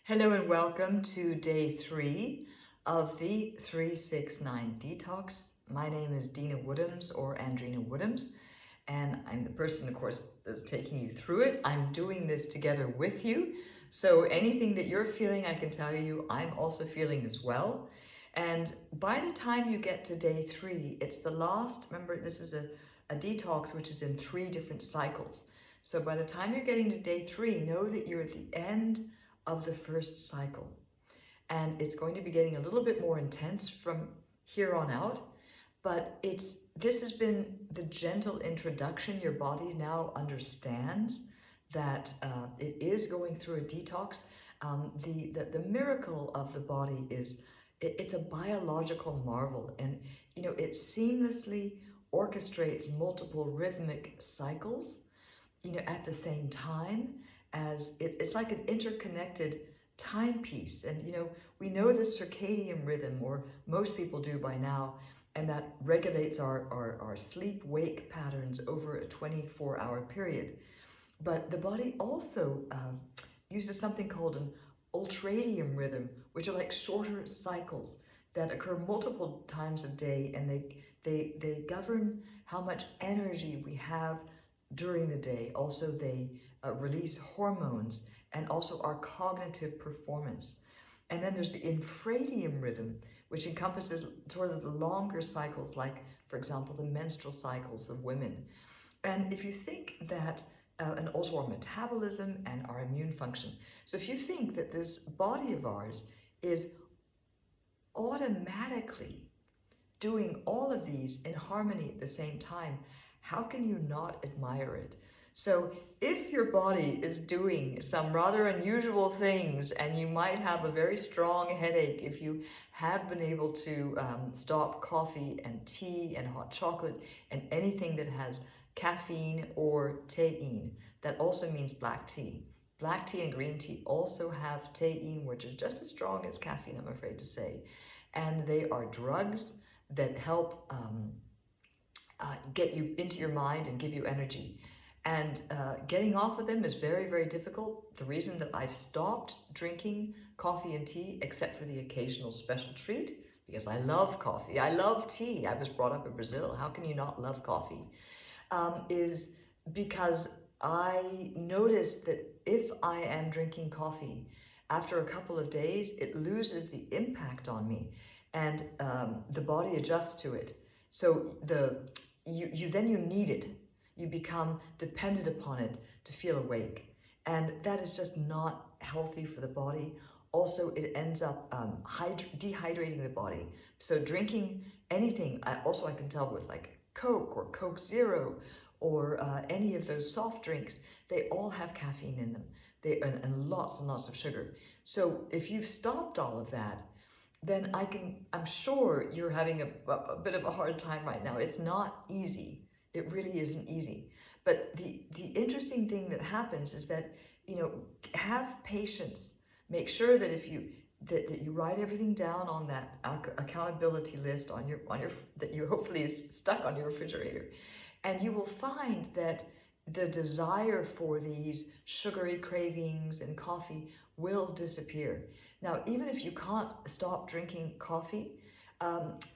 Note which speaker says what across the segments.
Speaker 1: Hello and welcome to day 3 of the 369 Detox. My name is Dina Woodhams or Andrina Woodhams, and I'm the person, of course, that's taking you through it. I'm doing this together with you, so anything that you're feeling, I can tell you, I'm also feeling as well. And by the time you get to day 3, it's the last, remember, this is a detox which is in 3 different cycles. So by the time you're getting to day 3, know that you're at the end of the first cycle. And it's going to be getting a little bit more intense from here on out, but this has been the gentle introduction. Your body now understands that it is going through a detox. The miracle of the body is it's a biological marvel, and it seamlessly orchestrates multiple rhythmic cycles at the same time, as it's like an interconnected timepiece. And we know the circadian rhythm, or most people do by now, and that regulates our sleep-wake patterns over a 24-hour period. But the body also uses something called an ultradian rhythm, which are like shorter cycles that occur multiple times a day, and they govern how much energy we have during the day. Also, they release hormones and also our cognitive performance. And then there's the infradian rhythm, which encompasses sort of the longer cycles, like, for example, the menstrual cycles of women. And if you think that, and also our metabolism and our immune function. So if you think that this body of ours is automatically doing all of these in harmony at the same time, how can you not admire it? So if your body is doing some rather unusual things, and you might have a very strong headache if you have been able to stop coffee and tea and hot chocolate and anything that has caffeine or tein, that also means black tea. Black tea and green tea also have tein, which is just as strong as caffeine, I'm afraid to say. And they are drugs that help get you into your mind and give you energy. And getting off of them is very, very difficult. The reason that I've stopped drinking coffee and tea, except for the occasional special treat, because I love coffee, I love tea. I was brought up in Brazil. How can you not love coffee? Is because I noticed that if I am drinking coffee, after a couple of days, it loses the impact on me, and the body adjusts to it. So you need it. You become dependent upon it to feel awake, and that is just not healthy for the body. Also, it ends up dehydrating the body. So drinking anything, I can tell with like Coke or Coke Zero or any of those soft drinks, they all have caffeine in them. And lots and lots of sugar. So if you've stopped all of that, then I'm sure you're having a bit of a hard time right now. It's not easy. It really isn't easy. But the interesting thing that happens is that, have patience. Make sure that if you that you write everything down on that accountability list on your that you hopefully is stuck on your refrigerator, and you will find that the desire for these sugary cravings and coffee will disappear. Now, even if you can't stop drinking coffee,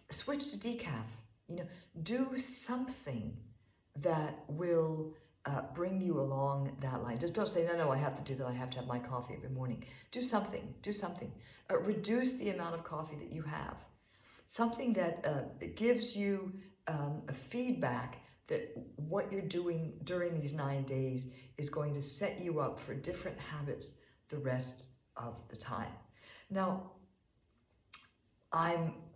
Speaker 1: switch to decaf. Do something that will bring you along that line. Just don't say, no, I have to do that. I have to have my coffee every morning. Do something. Reduce the amount of coffee that you have. Something that gives you a feedback that what you're doing during these 9 days is going to set you up for different habits the rest of the time. Now,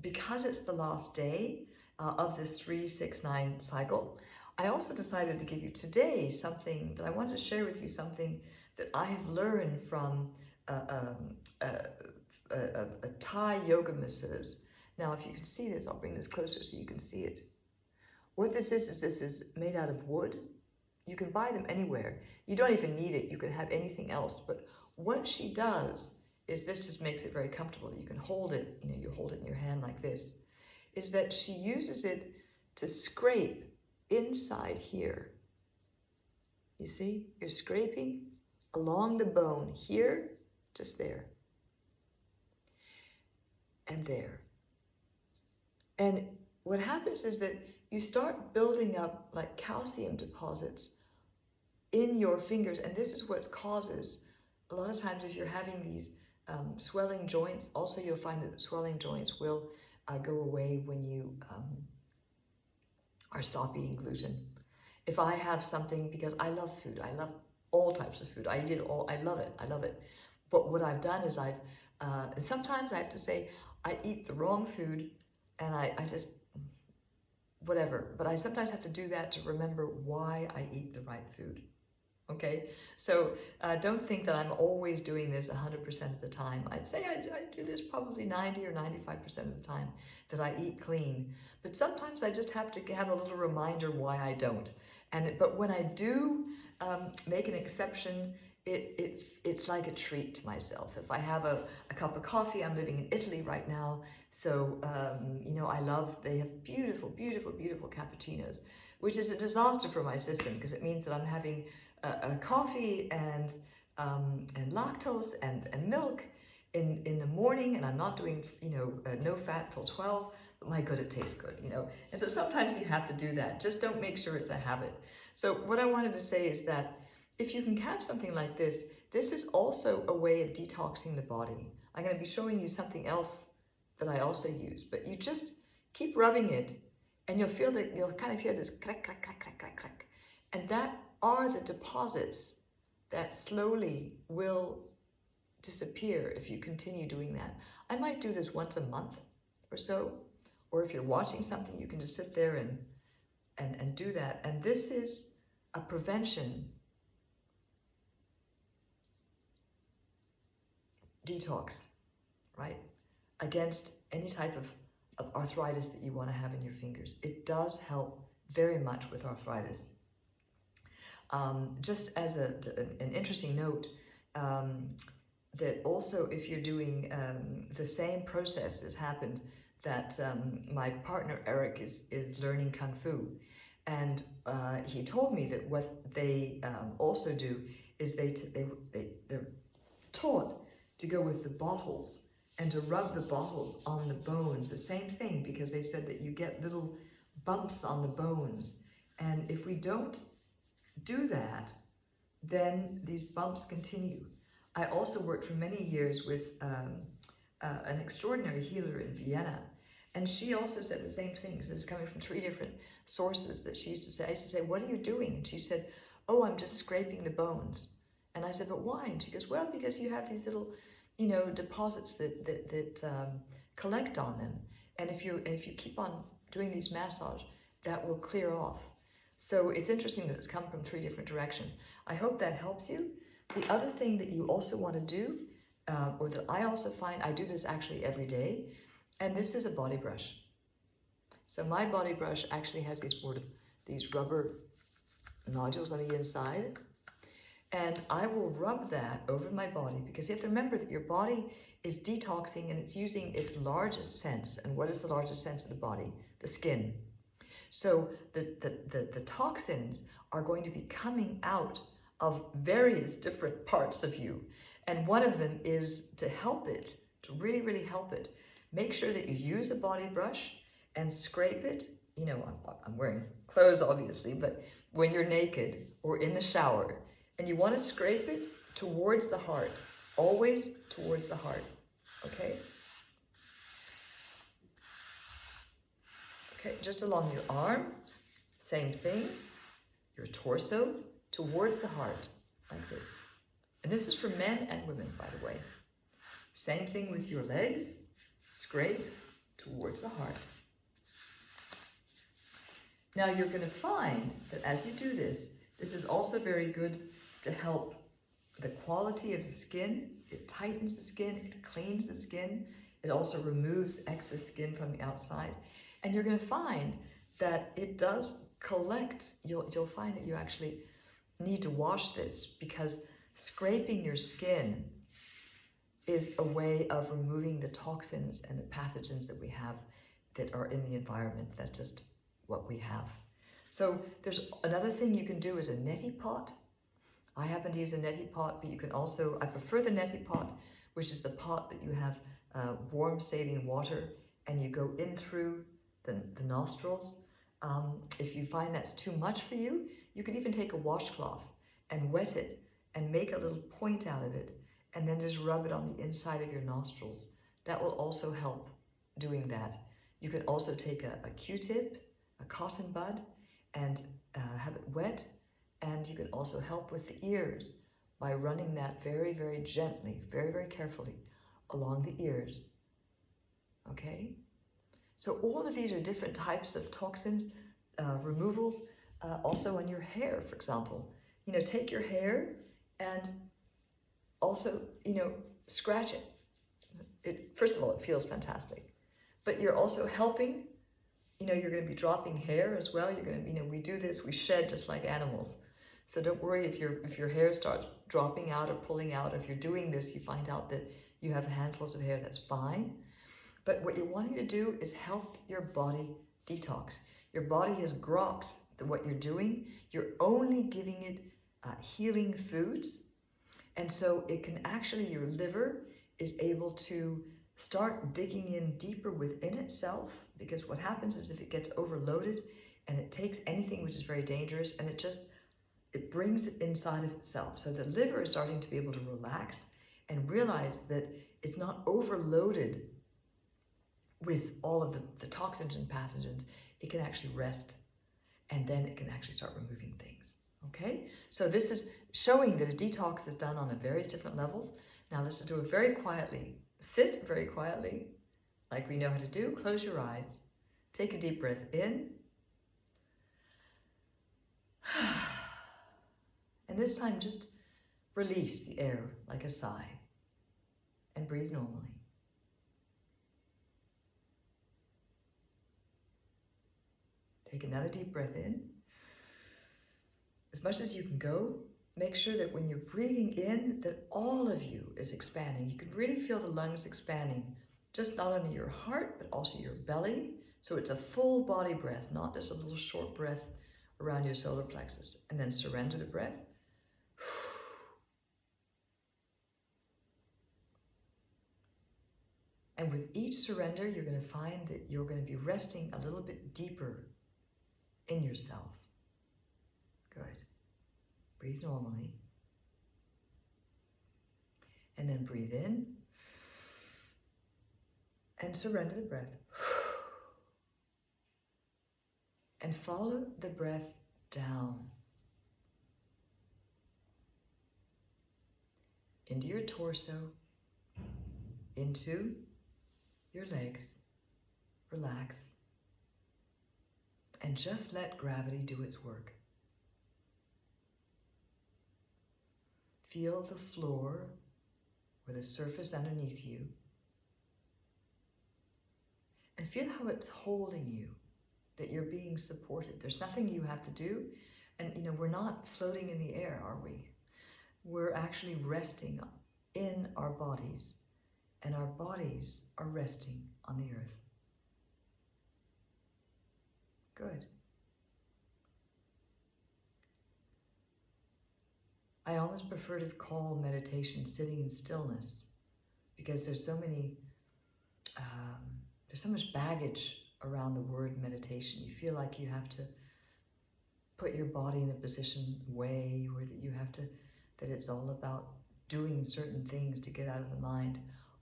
Speaker 1: because it's the last day of this 369 cycle, I also decided to give you today something that I wanted to share with you, something that I have learned from a Thai yoga masseuse. Now, if you can see this, I'll bring this closer so you can see it. What this is made out of wood. You can buy them anywhere. You don't even need it. You can have anything else. But what she does is, this just makes it very comfortable. You can hold it, you hold it in your hand like this, is that she uses it to scrape inside here. You see? You're scraping along the bone here, just there. and there. And what happens is that you start building up like calcium deposits in your fingers, and this is what causes, a lot of times if you're having these swelling joints, also you'll find that the swelling joints will go away when you or stop eating gluten. If I have something, because I love food, I love all types of food, I eat it all, I love it. But what I've done is sometimes I have to say, I eat the wrong food and I just, whatever. But I sometimes have to do that to remember why I eat the right food. Okay, so don't think that I'm always doing this 100% of the time. I'd say I do this probably 90 or 95% of the time, that I eat clean. But sometimes I just have to have a little reminder why I don't. But when I do make an exception, it's like a treat to myself. If I have a cup of coffee, I'm living in Italy right now, so they have beautiful, beautiful, beautiful cappuccinos, which is a disaster for my system because it means that I'm having a coffee and lactose and milk in the morning, and I'm not doing no fat till 12. But my God, it tastes good, And so sometimes you have to do that. Just don't make sure it's a habit. So what I wanted to say is that if you can have something like this is also a way of detoxing the body. I'm going to be showing you something else that I also use, but you just keep rubbing it, and you'll feel that you'll kind of hear this clack, clack, clack, clack, clack, clack, and that are the deposits that slowly will disappear if you continue doing that. I might do this once a month or so, or if you're watching something, you can just sit there and do that. And this is a prevention detox, right? Against any type of arthritis that you want to have in your fingers. It does help very much with arthritis. Just as an interesting note, that also if you're doing the same process has happened, that my partner Eric is learning Kung Fu, and he told me that what they also do is they're taught to go with the bottles and to rub the bottles on the bones, the same thing, because they said that you get little bumps on the bones, and if we don't do that, then these bumps continue. I also worked for many years with an extraordinary healer in Vienna, and she also said the same things. It's coming from 3 different sources that she used to say. I used to say, "What are you doing?" And she said, "Oh, I'm just scraping the bones." And I said, "But why?" And she goes, "Well, because you have these little, deposits that collect on them, and if you keep on doing these massage, that will clear off." So it's interesting that it's come from 3 different directions. I hope that helps you. The other thing that you also want to do, or that I also find, I do this actually every day, and this is a body brush. So my body brush actually has these rubber nodules on the inside, and I will rub that over my body, because you have to remember that your body is detoxing and it's using its largest sense. And what is the largest sense of the body? The skin. So the toxins are going to be coming out of various different parts of you. And one of them is to help it, to really, really help it. Make sure that you use a body brush and scrape it. I'm wearing clothes, obviously, but when you're naked or in the shower, and you want to scrape it towards the heart, always towards the heart, okay? Okay, just along your arm, same thing, your torso, towards the heart, like this. And this is for men and women, by the way. Same thing with your legs, scrape towards the heart. Now you're going to find that as you do this is also very good to help the quality of the skin. It tightens the skin, it cleans the skin, it also removes excess skin from the outside. And you're going to find that it does collect. You'll find that you actually need to wash this, because scraping your skin is a way of removing the toxins and the pathogens that we have that are in the environment. That's just what we have. So there's another thing you can do is a neti pot. I happen to use a neti pot, but you can also, I prefer the neti pot, which is the pot that you have warm saline water and you go in through the nostrils. If you find that's too much for you, you could even take a washcloth and wet it and make a little point out of it and then just rub it on the inside of your nostrils. That will also help doing that. You can also take a Q-tip, a cotton bud, and have it wet, and you can also help with the ears by running that very, very gently, very, very carefully along the ears. Okay? So all of these are different types of toxins, removals, also on your hair, for example. You know, take your hair and also, you know, scratch it. First of all, it feels fantastic, but you're also helping. You know, you're going to be dropping hair as well. You're going to, you know, we do this, we shed just like animals. So don't worry if your hair starts dropping out or pulling out. If you're doing this, you find out that you have handfuls of hair, that's fine. But what you're wanting to do is help your body detox. Your body has grokked what you're doing. You're only giving it healing foods. And so it can actually, your liver is able to start digging in deeper within itself, because what happens is if it gets overloaded and it takes anything which is very dangerous and it brings it inside of itself. So the liver is starting to be able to relax and realize that it's not overloaded with all of the toxins and pathogens. It can actually rest, and then it can actually start removing things. Okay, so this is showing that a detox is done on various different levels. Now let's do it very quietly. Sit very quietly, like we know how to do. Close your eyes. Take a deep breath in. And this time just release the air like a sigh and breathe normally. Take another deep breath in. As much as you can go, make sure that when you're breathing in, that all of you is expanding. You can really feel the lungs expanding, just not only your heart, but also your belly. So it's a full body breath, not just a little short breath around your solar plexus. And then surrender the breath. And with each surrender, you're going to find that you're going to be resting a little bit deeper in yourself. Good. Breathe normally. And then breathe in. And surrender the breath. And follow the breath down. Into your torso. Into your legs. Relax. And just let gravity do its work. Feel the floor or the surface underneath you. And feel how it's holding you, that you're being supported. There's nothing you have to do. And you know, we're not floating in the air, are we? We're actually resting in our bodies, and our bodies are resting on the earth. Good. I almost prefer to call meditation sitting in stillness, because there's so much baggage around the word meditation. You feel like you have to put your body in a position way, or that you have to, that it's all about doing certain things to get out of the mind.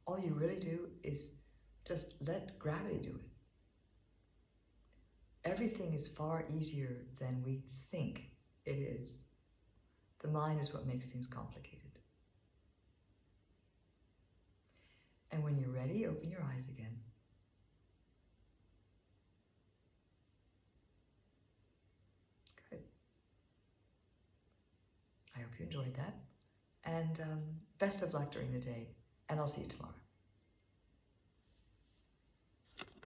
Speaker 1: All you really do is just let gravity do it. Everything is far easier than we think it is. The mind is what makes things complicated. And when you're ready, open your eyes again. Good. I hope you enjoyed that. And best of luck during the day. And I'll see you tomorrow.